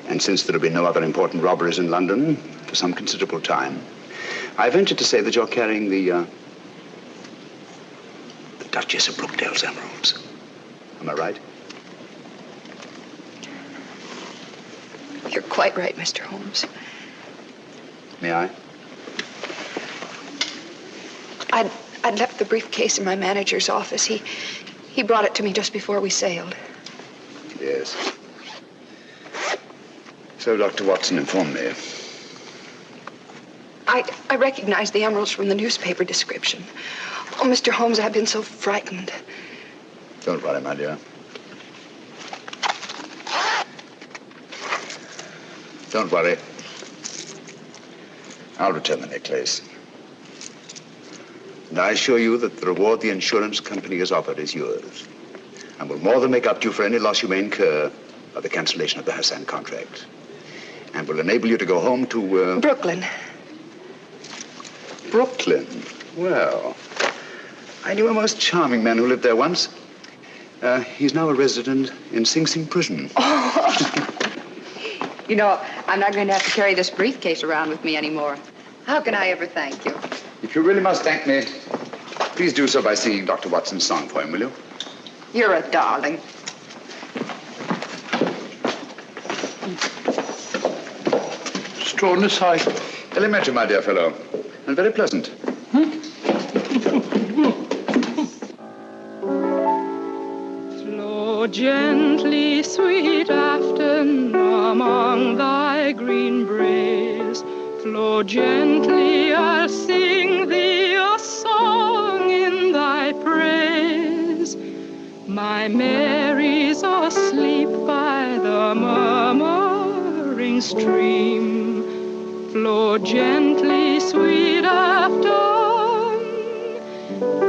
And since there have been no other important robberies in London for some considerable time, I venture to say that you're carrying the Duchess of Brookdale's emeralds. Am I right? You're quite right, Mr. Holmes. May I? I'd left the briefcase in my manager's office. He brought it to me just before we sailed. Yes. So Dr. Watson informed me. I recognized the emeralds from the newspaper description. Oh, Mr. Holmes, I've been so frightened. Don't worry, my dear. Don't worry. I'll return the necklace. And I assure you that the reward the insurance company has offered is yours, and will more than make up to you for any loss you may incur by the cancellation of the Hassan contract, and will enable you to go home to, Brooklyn. Brooklyn? Well, I knew a most charming man who lived there once. He's now a resident in Sing Sing prison. Oh. You know, I'm not going to have to carry this briefcase around with me anymore. How can I ever thank you? If you really must thank me, please do so by singing Dr. Watson's song for him, will you? You're a darling. Extraordinary sight. Elementary, my dear fellow, and very pleasant. Flow gently, sweet Afton, among thy green braes. Flow gently, I'll sing thee a song in thy praise. My Mary's asleep by the murmuring stream. Flow gently, sweet Afton,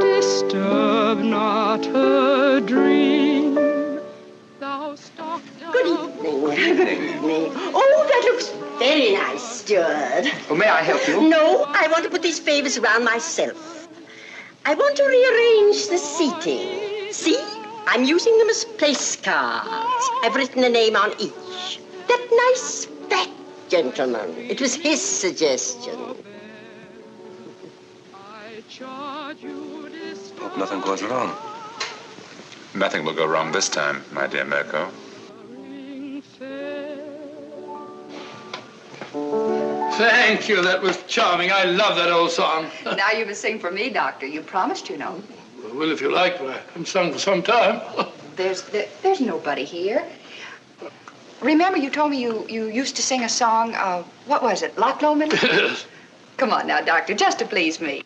disturb not her dream. Good evening. Good evening. Oh, that looks very nice, steward. Oh, may I help you? No, I want to put these favors around myself. I want to rearrange the seating. See? I'm using them as place cards. I've written a name on each. That nice fat gentleman. It was his suggestion. Hope nothing goes wrong. Nothing will go wrong this time, my dear Mirko. Thank you. That was charming. I love that old song. Now you must sing for me, Doctor. You promised, you know. Well, if you like, I haven't sung for some time. There's nobody here. Remember you told me you used to sing a song, what was it, Loch Lomond? Yes. Come on now, Doctor, just to please me.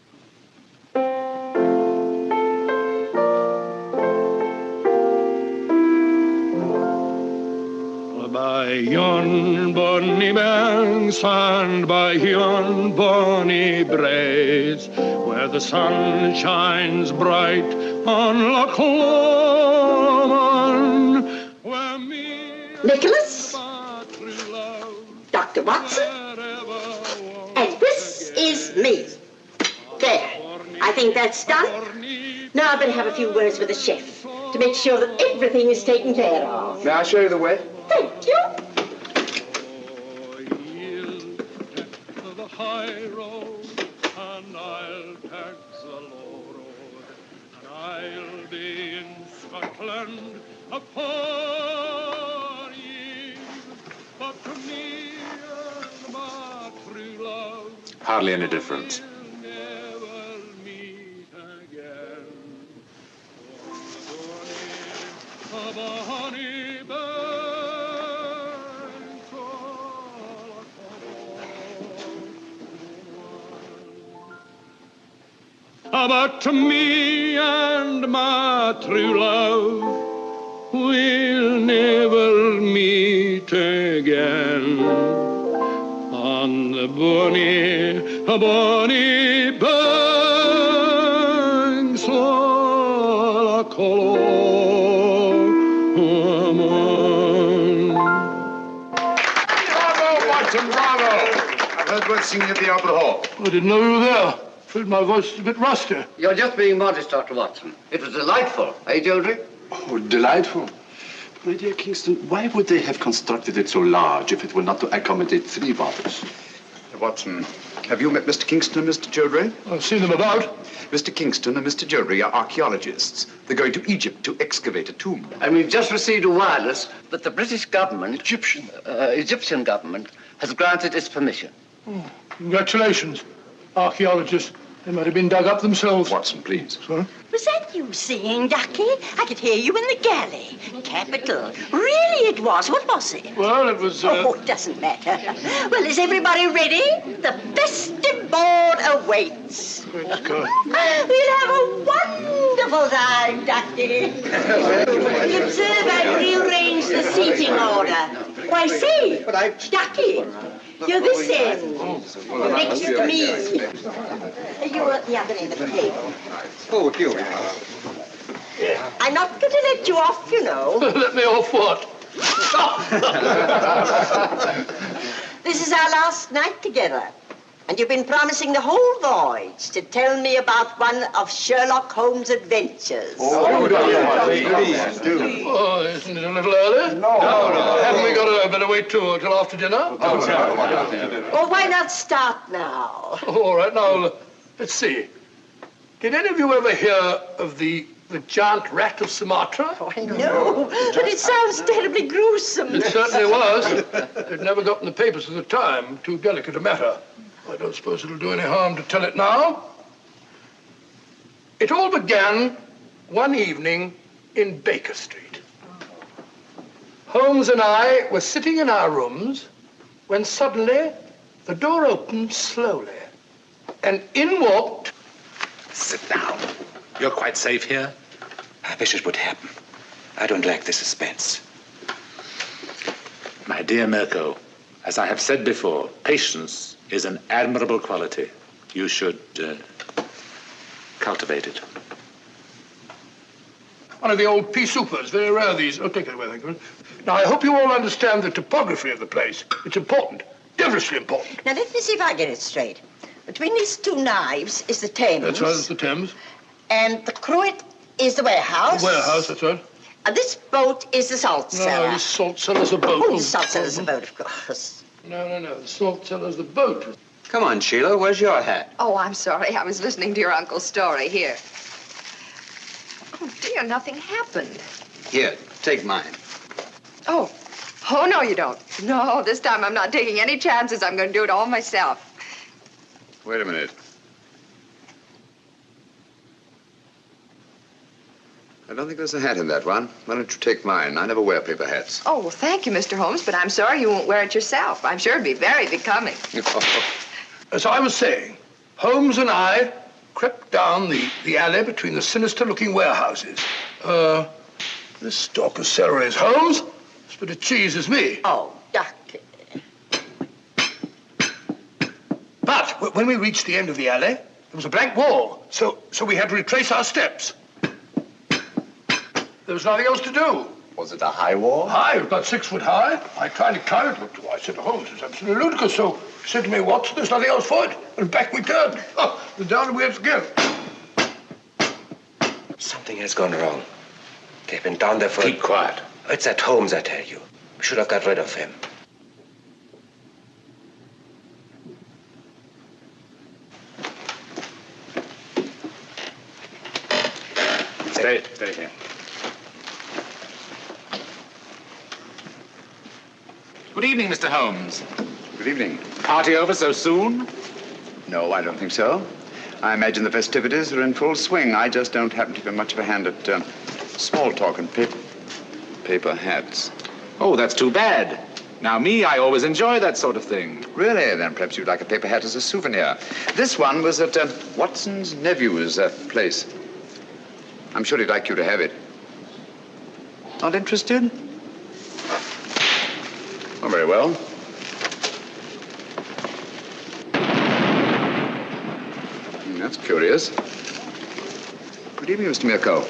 By yon bonny banks and by yon bonny braes, where the sun shines bright on Loch Lomond, where me... Nicholas? Dr. Watson. And this is me. There. I think that's done. Now I better have a few words with the chef to make sure that everything is taken care of. May I show you the way? Thank you. The high road, and I'll take the low road, and I'll be in Scotland upon ye, but to me and my true love Hardly any difference. never meet again. On the bonny banks but to me and my true love we'll never meet again on the bonny banks of Colorman. Bravo, Watson, bravo! I've heard words singing at the Albert Hall. I didn't know you were there. Felt my voice is a bit rusty. You're just being modest, Dr. Watson. It was delightful, eh, Geoffrey? Oh, delightful. My dear Kingston, why would they have constructed it so large if it were not to accommodate 3 bottles? Watson, have you met Mr. Kingston and Mr. Geoffrey? I've seen them about. Mr. Kingston and Mr. Geoffrey are archaeologists. They're going to Egypt to excavate a tomb. And we've just received a wireless that the British government, Egyptian government, has granted its permission. Oh, congratulations, archaeologists. They might have been dug up themselves. Watson, please. Sorry? Was that you singing, Ducky? I could hear you in the galley. Capital. Really it was. What was it? Well, it was... Oh, it doesn't matter. Well, is everybody ready? The festive board awaits. Let's go. We'll have a wonderful time, Ducky. Observe, I rearranged the seating order. Why, say, Ducky, you're this end. Next to me. You're at the other end of the table. Oh, here we are. I'm not going to let you off, you know. Let me off what? This is our last night together. And you've been promising the whole voyage to tell me about one of Sherlock Holmes' adventures. Please do. Oh, isn't it a little early? No. Haven't we got a better wait till after dinner? Well, why not start now? All right, now, let's see. Did any of you ever hear of the giant rat of Sumatra? Oh, no, but it sounds terribly gruesome. It certainly was. It never got in the papers at the time. Too delicate a matter. I don't suppose it'll do any harm to tell it now. It all began one evening in Baker Street. Holmes and I were sitting in our rooms when suddenly the door opened slowly and in walked... Sit down. You're quite safe here. I wish it would happen. I don't like the suspense. My dear Mirko, as I have said before, patience is an admirable quality. You should cultivate it. One of the old pea soupers, very rare these. Oh, take it away, thank you. Now, I hope you all understand the topography of the place. It's important, devilishly important. Now, let me see if I get it straight. Between these 2 knives is the Thames. That's right, it's the Thames. And the cruet is the warehouse. The warehouse, that's right. And this boat is the salt cellar. No, the salt cellar's a boat. Oh, the salt cellar's a boat, of course. No. The salt cellar's the boat. Come on, Sheila, where's your hat? Oh, I'm sorry. I was listening to your uncle's story. Here. Oh, dear, nothing happened. Here, take mine. Oh, no, you don't. No, this time I'm not taking any chances. I'm going to do it all myself. Wait a minute. I don't think there's a hat in that one. Why don't you take mine? I never wear paper hats. Oh, well, thank you, Mr. Holmes, but I'm sorry you won't wear it yourself. I'm sure it'd be very becoming. As I was saying, Holmes and I crept down the alley between the sinister-looking warehouses. This stalk of celery is Holmes. This bit of cheese is me. Oh, Ducky. But when we reached the end of the alley, there was a blank wall, so we had to retrace our steps. There was nothing else to do. Was it a high wall? High, it was about 6 foot high. I tried to climb it. I said to Holmes, it's absolutely ludicrous. So he said to me, Watson, there's nothing else for it. And back we turned. Oh, and down we went again. Something has gone wrong. They've been down there for... Keep quiet. It's at Holmes, I tell you. We should have got rid of him. Stay here. Good evening, Mr. Holmes. Good evening. Party over so soon? No, I don't think so. I imagine the festivities are in full swing. I just don't happen to be much of a hand at small talk and paper hats. Oh, that's too bad. Now, I always enjoy that sort of thing. Really? Then perhaps you'd like a paper hat as a souvenir. This one was at Watson's nephew's place. I'm sure he'd like you to have it. Not interested? Oh, very well. That's curious. Good evening, Mr. Mirko.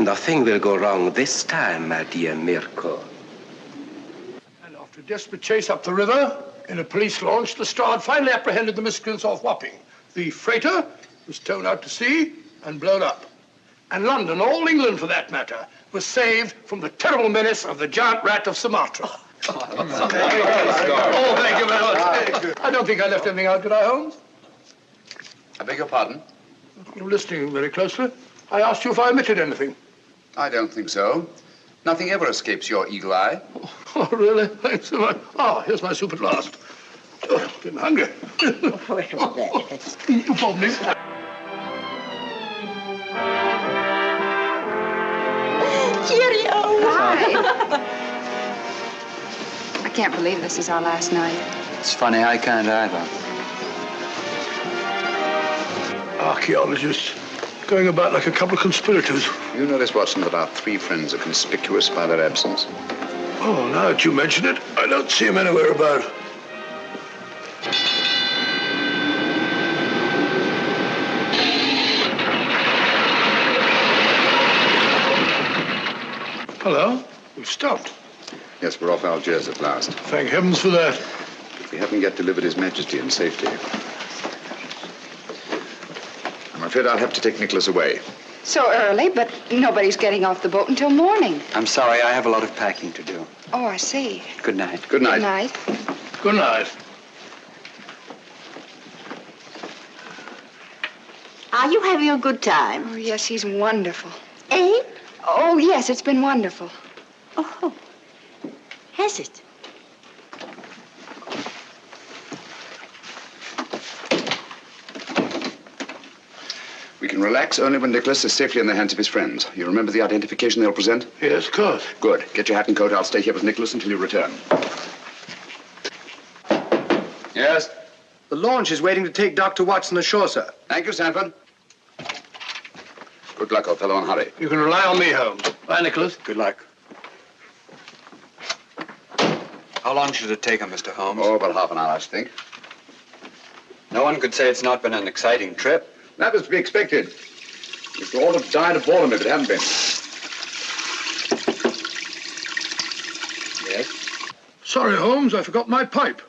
Nothing will go wrong this time, my dear Mirko. And after a desperate chase up the river, in a police launch, the Strad finally apprehended the miscreants off Wapping. The freighter was towed out to sea and blown up. And London, all England for that matter, was saved from the terrible menace of the giant rat of Sumatra. Oh, thank you very much. I don't think I left anything out, did I, Holmes? I beg your pardon? You're listening very closely. I asked you if I omitted anything. I don't think so. Nothing ever escapes your eagle eye. Oh, really? Thanks so much. Ah, here's my soup at last. Oh, getting hungry. Pardon me. Cheerio! Hi. I can't believe this is our last night. It's funny, I can't either. Archaeologists going about like a couple of conspirators. You notice, Watson, that our 3 friends are conspicuous by their absence. Oh, now that you mention it, I don't see them anywhere about. Hello? We've stopped. Yes, we're off Algiers at last. Thank heavens for that. We haven't yet delivered His Majesty in safety. I'm afraid I'll have to take Nicholas away. So early, but nobody's getting off the boat until morning. I'm sorry, I have a lot of packing to do. Oh, I see. Good night. Good night. Good night. Good night. Are you having a good time? Oh, yes, he's wonderful. Eh? Oh, yes, it's been wonderful. Oh, has it? We can relax only when Nicholas is safely in the hands of his friends. You remember the identification they'll present? Yes, of course. Good. Get your hat and coat. I'll stay here with Nicholas until you return. Yes? The launch is waiting to take Dr. Watson ashore, sir. Thank you, Sanford. Good luck, old fellow, and hurry. You can rely on me, Holmes. Bye, Nicholas. Good luck. How long should it take him, Mr. Holmes? Oh, about half an hour, I should think. No one could say it's not been an exciting trip. That was to be expected. You ought to have died of boredom if it hadn't been. Yes? Sorry, Holmes, I forgot my pipe.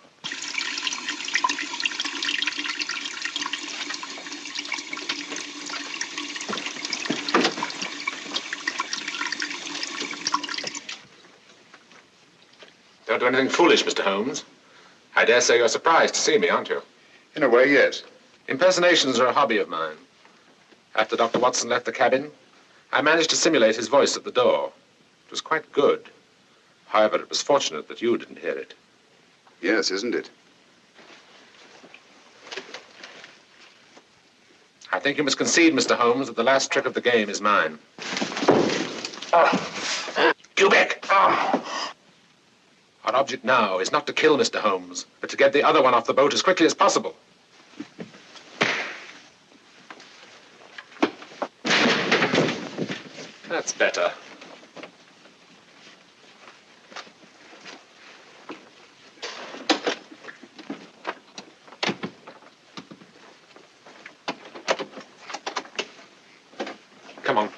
Don't do anything foolish, Mr. Holmes. I dare say you're surprised to see me, aren't you? In a way, yes. Impersonations are a hobby of mine. After Dr. Watson left the cabin, I managed to simulate his voice at the door. It was quite good. However, it was fortunate that you didn't hear it. Yes, isn't it? I think you must concede, Mr. Holmes, that the last trick of the game is mine. Quebec! Our object now is not to kill Mr. Holmes, but to get the other one off the boat as quickly as possible. That's better. Come on.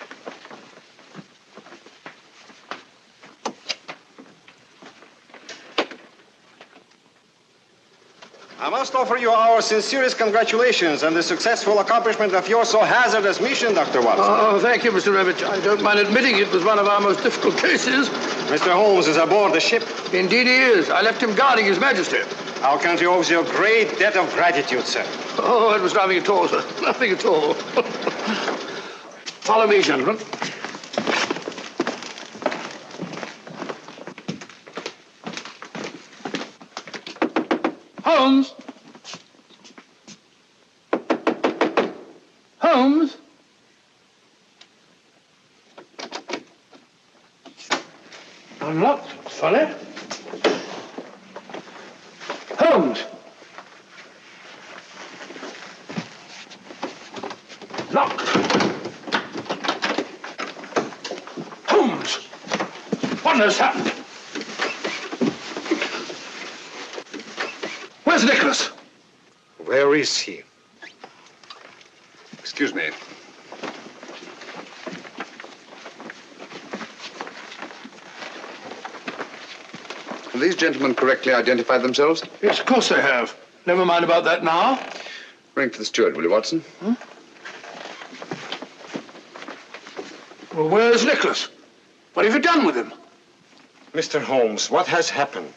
I must offer you our sincerest congratulations on the successful accomplishment of your so hazardous mission, Dr. Watson. Oh, thank you, Mr. Revich. I don't mind admitting it was one of our most difficult cases. Mr. Holmes is aboard the ship. Indeed he is. I left him guarding His Majesty. Our country owes you a great debt of gratitude, sir. Oh, it was nothing at all, sir. Nothing at all. Follow me, gentlemen. Holmes! Holmes! Unlocked. Funny. Holmes! Locked. Holmes! What has happened? Where's Nikolas? Where is he? Excuse me. Have these gentlemen correctly identified themselves? Yes, of course they have. Never mind about that now. Ring for the steward, will you, Watson? Well, where's Nikolas? What have you done with him? Mr. Holmes, what has happened?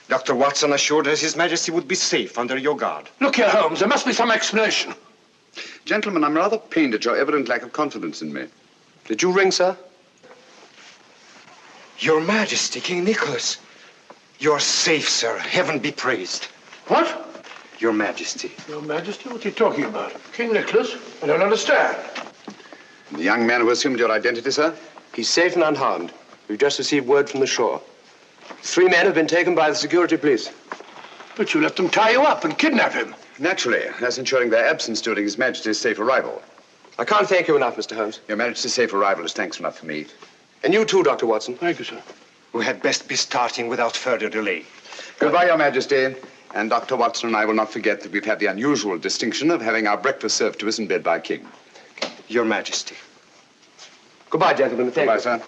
Dr. Watson assured us His Majesty would be safe under your guard. Look here, Holmes, there must be some explanation. Gentlemen, I'm rather pained at your evident lack of confidence in me. Did you ring, sir? Your Majesty, King Nikolas. You're safe, sir. Heaven be praised. What? Your Majesty. Your Majesty? What are you talking about? King Nikolas? I don't understand. The young man who assumed your identity, sir? He's safe and unharmed. We've just received word from the shore. 3 men have been taken by the security police. But you let them tie you up and kidnap him. Naturally, that's ensuring their absence during His Majesty's safe arrival. I can't thank you enough, Mr. Holmes. Your Majesty's safe arrival is thanks enough for me. And you too, Dr. Watson. Thank you, sir. We had best be starting without further delay. Goodbye, Your Majesty. And Dr. Watson and I will not forget that we've had the unusual distinction of having our breakfast served to us in bed by King. Your Majesty. Goodbye, gentlemen. Thank you. Goodbye, sir.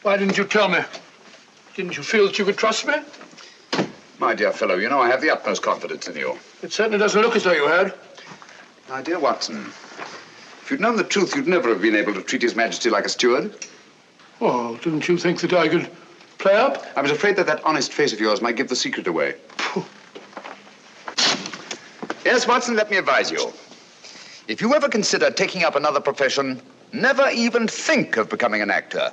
Why didn't you tell me? Didn't you feel that you could trust me? My dear fellow, you know I have the utmost confidence in you. It certainly doesn't look as though you had. My dear Watson, if you'd known the truth, you'd never have been able to treat His Majesty like a steward. Oh, didn't you think that I could play up? I was afraid that that honest face of yours might give the secret away. Yes, Watson, let me advise you. If you ever consider taking up another profession, never even think of becoming an actor.